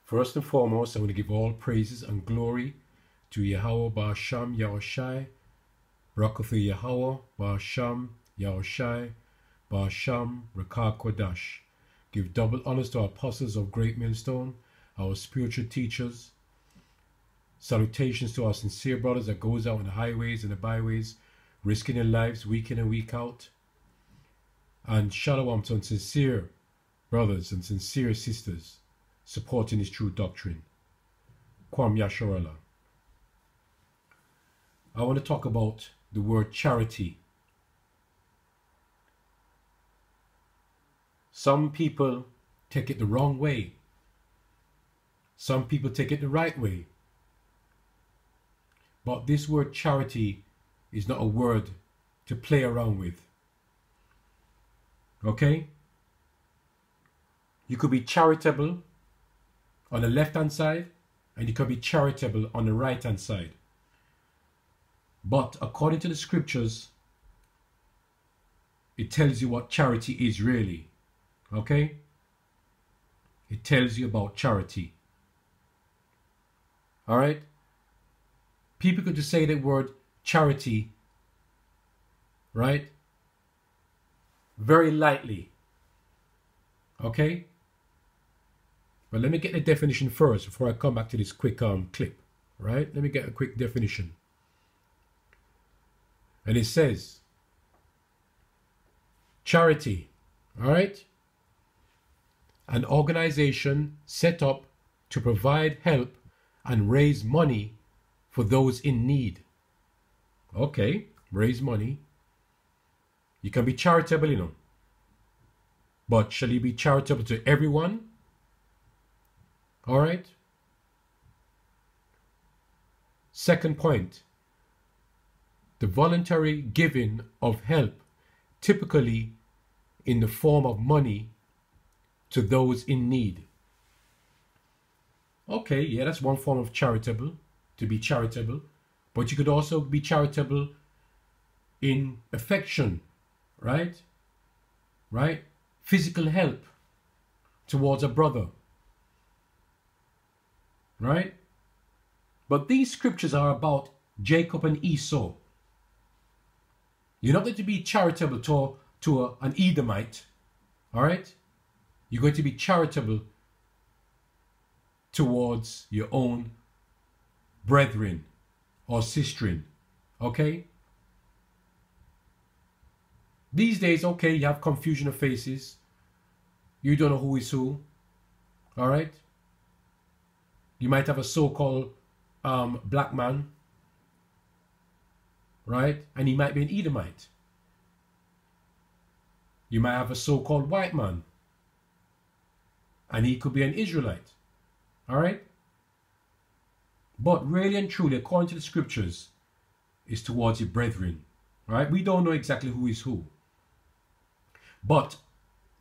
First and foremost, I want to give all praises and glory to Yahweh Ba'asham Yahushai, Barakathu Yahweh Ba'asham Yahushai, Ba'asham Rakah Kodash. Give double honors to our apostles of Great Millstone, our spiritual teachers. Salutations to our sincere brothers that goes out on the highways and the byways, risking their lives week in and week out. And shalom to sincere brothers and sincere sisters supporting this true doctrine. Kwam Yasharallah. I want to talk about the word charity. Some people take it the wrong way. Some people take it the right way. But this word charity is not a word to play around with. Okay? You could be charitable on the left-hand side, and you could be charitable on the right-hand side. But according to the scriptures, it tells you what charity is really. Okay? It tells you about charity. Alright? People could just say the word charity, right? Very lightly. Okay? But let me get the definition first before I come back to this quick clip. Right? Let me get a quick definition. And it says, charity, all right? An organization set up to provide help and raise money for those in need. Okay, raise money. You can be charitable, you know. But shall you be charitable to everyone? All right. Second point. The voluntary giving of help, typically in the form of money, to those in need. Okay, yeah, that's one form of charitable, to be charitable. But you could also be charitable in affection, right? Right? Physical help towards a brother. Right? But these scriptures are about Jacob and Esau. You're not going to be charitable to an Edomite. All right? You're going to be charitable towards your own brethren or sisterin. Okay? These days, okay, you have confusion of faces. You don't know who is who. All right? You might have a so-called black man. Right? And he might be an Edomite. You might have a so-called white man. And he could be an Israelite. All right? But really and truly, according to the scriptures, is towards your brethren. Right? We don't know exactly who is who. But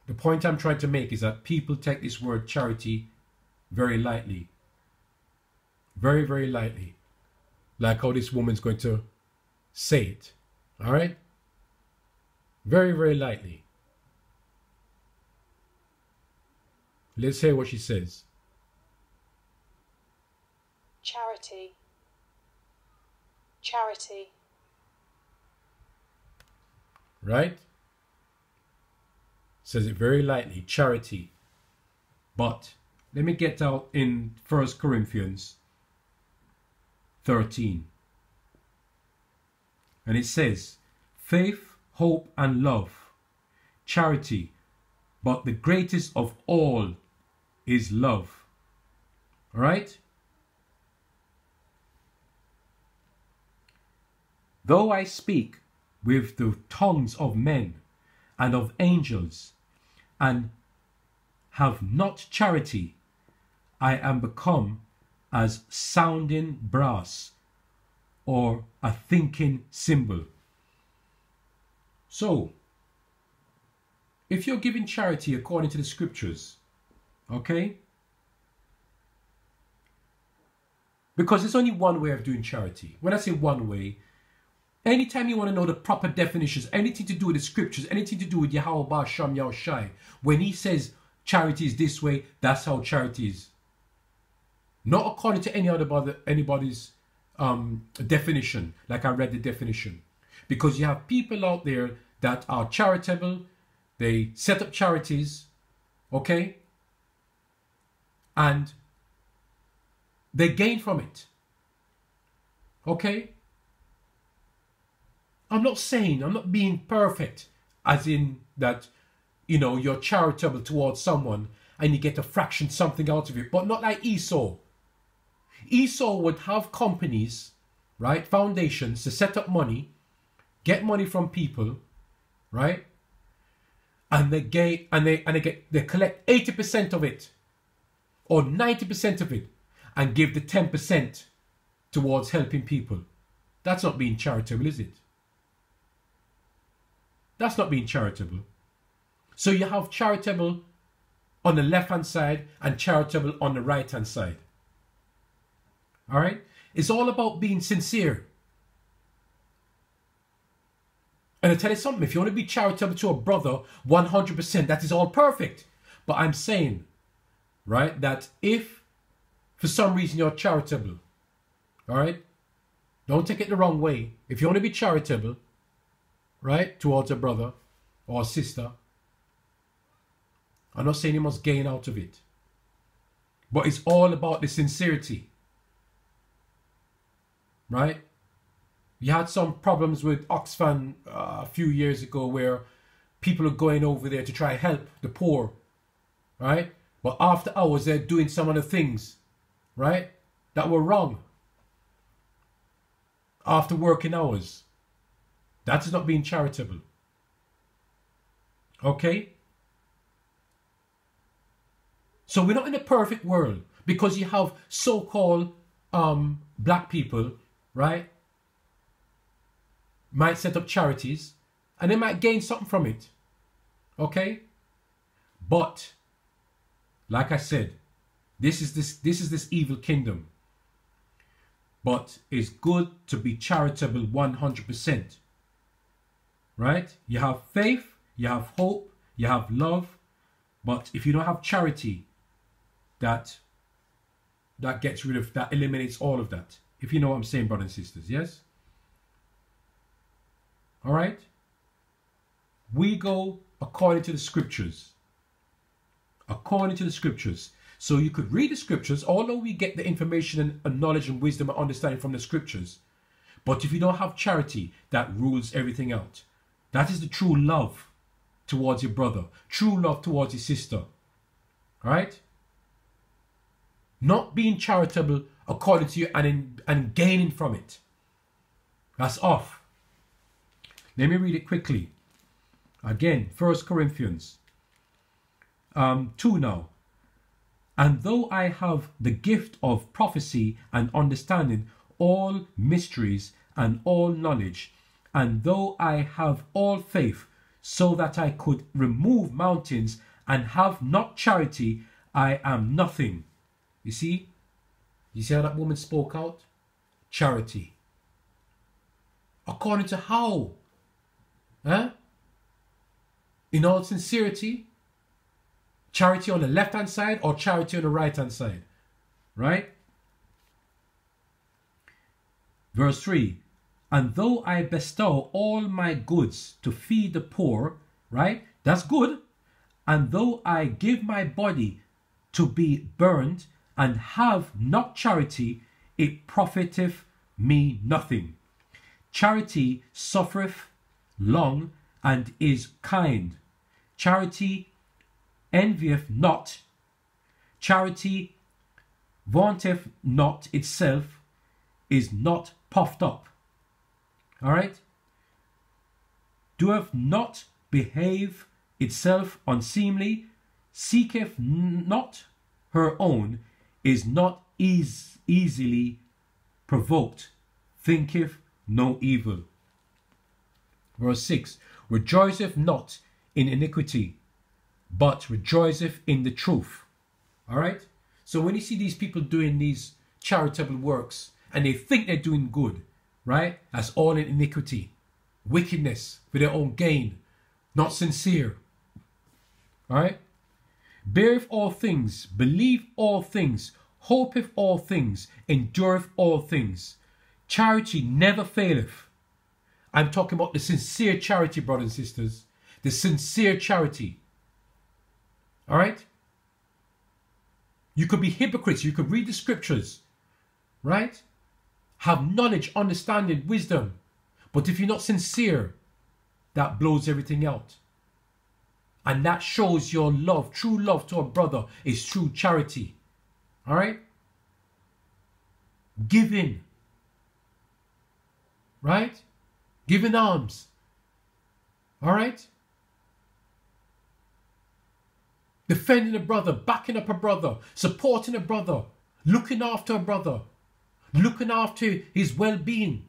the point I'm trying to make is that people take this word charity very lightly. Very, very lightly. Like how this woman's going to say it. All right? Very, very lightly. Let's hear what she says. Charity. Charity. Right? Says it very lightly. Charity. But let me get out in 1 Corinthians 13. And it says, faith, hope, and love, charity, but the greatest of all is love. All right? Though I speak with the tongues of men and of angels, and have not charity, I am become as sounding brass, or a thinking cymbal. So, if you're giving charity according to the scriptures, okay? Because there's only one way of doing charity. When I say one way, anytime you want to know the proper definitions, anything to do with the scriptures, anything to do with Yahweh Ba'asham Yahushai, when he says charity is this way, that's how charity is. Not according to anybody's definition, like I read the definition. Because you have people out there that are charitable, they set up charities, okay? And they gain from it. Okay? I'm not being perfect, as in that, you know, you're charitable towards someone and you get a fraction something out of it, but not like Esau. Esau would have companies, right, foundations to set up money, get money from people, right, and they collect 80% of it or 90% of it and give the 10% towards helping people. That's not being charitable, is it? That's not being charitable. So you have charitable on the left-hand side and charitable on the right-hand side. All right? It's all about being sincere. And I tell you something, if you want to be charitable to a brother, 100%, that is all perfect. But I'm saying, right, that if for some reason you're charitable, all right, don't take it the wrong way. If you want to be charitable, right, towards a brother or a sister, I'm not saying you must gain out of it. But it's all about the sincerity. Right? You had some problems with Oxfam a few years ago where people are going over there to try to help the poor. Right? But after hours, they're doing some of the things, right, that were wrong. After working hours. That is not being charitable. Okay? So we're not in a perfect world because you have so-called black people, right, might set up charities and they might gain something from it. Okay? But, like I said, this is this evil kingdom. But it's good to be charitable 100%. Right? You have faith, you have hope, you have love, but if you don't have charity, that gets rid of, that eliminates all of that. If you know what I'm saying, brothers and sisters, yes? All right? We go according to the scriptures. According to the scriptures. So you could read the scriptures, although we get the information and knowledge and wisdom and understanding from the scriptures. But if you don't have charity, that rules everything out. That is the true love towards your brother. True love towards your sister. All right? Not being charitable according to you and gaining from it. That's off. Let me read it quickly. Again, 1 Corinthians 2 now. And though I have the gift of prophecy and understanding all mysteries and all knowledge, and though I have all faith so that I could remove mountains and have not charity, I am nothing. You see? You see how that woman spoke out? Charity. According to how? Huh? In all sincerity? Charity on the left-hand side or charity on the right-hand side? Right? Verse 3. And though I bestow all my goods to feed the poor, right? That's good. And though I give my body to be burned and have not charity, it profiteth me nothing. Charity suffereth long and is kind. Charity envieth not. Charity vaunteth not itself, is not puffed up. All right? Doeth not behave itself unseemly, seeketh not her own, is not easily provoked, thinketh no evil. Verse 6. Rejoiceth not in iniquity, but rejoiceth in the truth. All right? So when you see these people doing these charitable works and they think they're doing good, right? That's all in iniquity, wickedness for their own gain, not sincere. All right? Beareth all things, believe all things, hopeth all things, endureth all things. Charity never faileth. I'm talking about the sincere charity, brothers and sisters. The sincere charity. All right? You could be hypocrites. You could read the scriptures. Right? Have knowledge, understanding, wisdom. But if you're not sincere, that blows everything out. And that shows your love. True love to a brother is true charity. All right? Giving. Right? Giving alms. All right? Defending a brother, backing up a brother, supporting a brother, looking after a brother, looking after his well-being.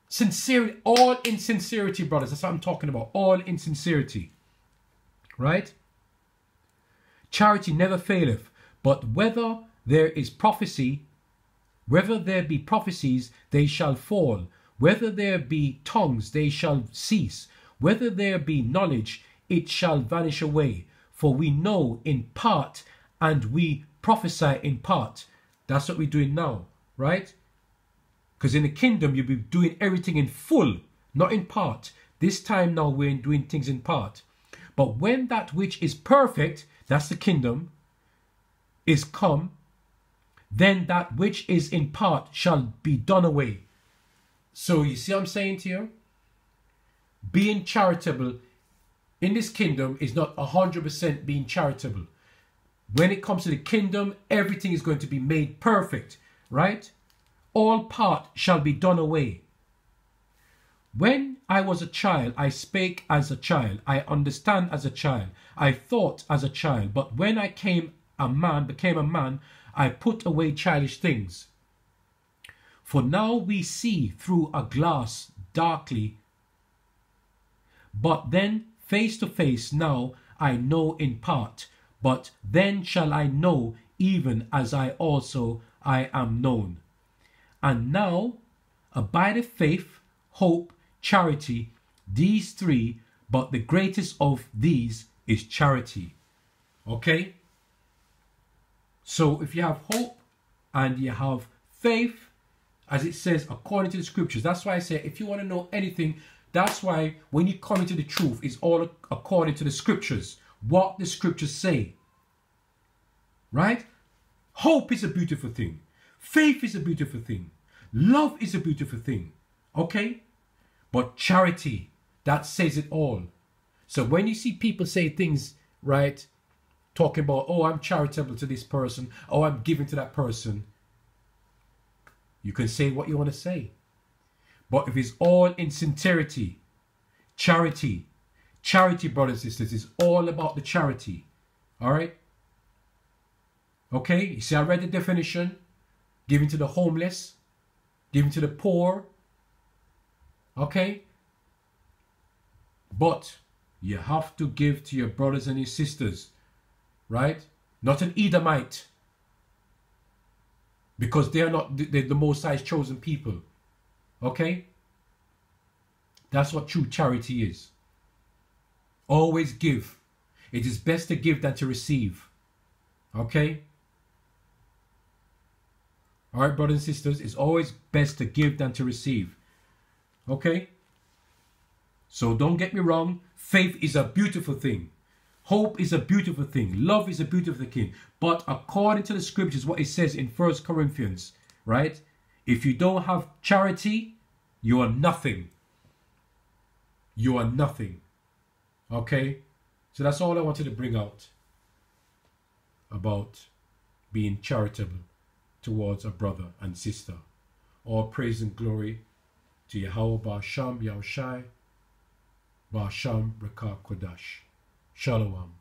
Sincerity, all in sincerity, brothers. That's what I'm talking about. All in sincerity. Right? Charity never faileth, but whether there is prophecy, whether there be prophecies, they shall fall. Whether there be tongues, they shall cease. Whether there be knowledge, it shall vanish away. For we know in part, and we prophesy in part. That's what we're doing now, right? Because in the kingdom, you'll be doing everything in full, not in part. This time now, we're doing things in part. But when that which is perfect, that's the kingdom, is come, then that which is in part shall be done away. So you see what I'm saying to you? Being charitable in this kingdom is not 100% being charitable. When it comes to the kingdom, everything is going to be made perfect, right? All part shall be done away. When I was a child, I spake as a child. I understand as a child. I thought as a child. But when I became a man, I put away childish things. For now we see through a glass darkly, but then face to face. Now I know in part, but then shall I know, even as I also I am known. And now abideth faith, hope, charity, these three, but the greatest of these is charity. Okay? So if you have hope and you have faith, as it says according to the scriptures, that's why I say if you want to know anything, that's why when you come into the truth, it's all according to the scriptures, what the scriptures say. Right? Hope is a beautiful thing. Faith is a beautiful thing. Love is a beautiful thing. Okay? But charity, that says it all. So when you see people say things, right, talking about, oh, I'm charitable to this person, oh, I'm giving to that person, you can say what you want to say. But if it's all in sincerity, charity, brothers and sisters, is all about the charity. All right? Okay? You see, I read the definition. Giving to the homeless, giving to the poor. Okay? But you have to give to your brothers and your sisters. Right? Not an Edomite. Because they are not the Most High's chosen people. Okay? That's what true charity is. Always give. It is best to give than to receive. Okay? Alright, brothers and sisters, it's always best to give than to receive. Okay? So don't get me wrong. Faith is a beautiful thing. Hope is a beautiful thing. Love is a beautiful thing. But according to the scriptures, what it says in 1 Corinthians, right? If you don't have charity, you are nothing. You are nothing. Okay? So that's all I wanted to bring out about being charitable towards a brother and sister. All praise and glory to Yahweh Ba'asham Yahushai Ba'asham Rakah Kodash. Shalom.